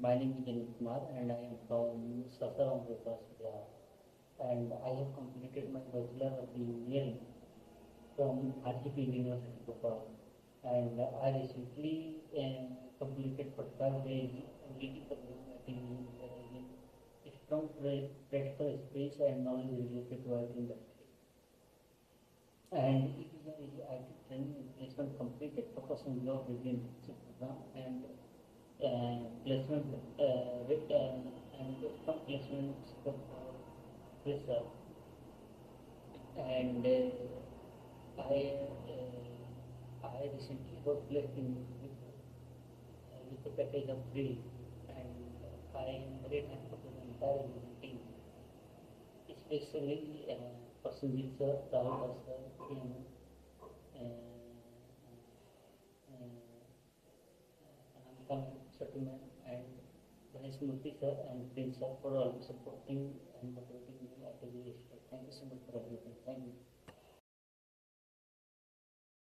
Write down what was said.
My name is Anil Kumar and I am from Sasaram, Bihar. And I have completed my Bachelor of Engineering from RGP University, Bhopal. And I recently completed 45 days ability program at the university with strong practical skills and knowledge related to IT industry. And it is a IT training and placement completed focus on job within program and placement and some placements for research. And I recently got placed in with a package of three, and I am very thankful to the entire team, especially Prasenjit sir, Rahul sir, Anamika Settlement, and Ganesh Murthy sir and Prince sir for all supporting and motivating me at the Thank you so much for everything. Thank you.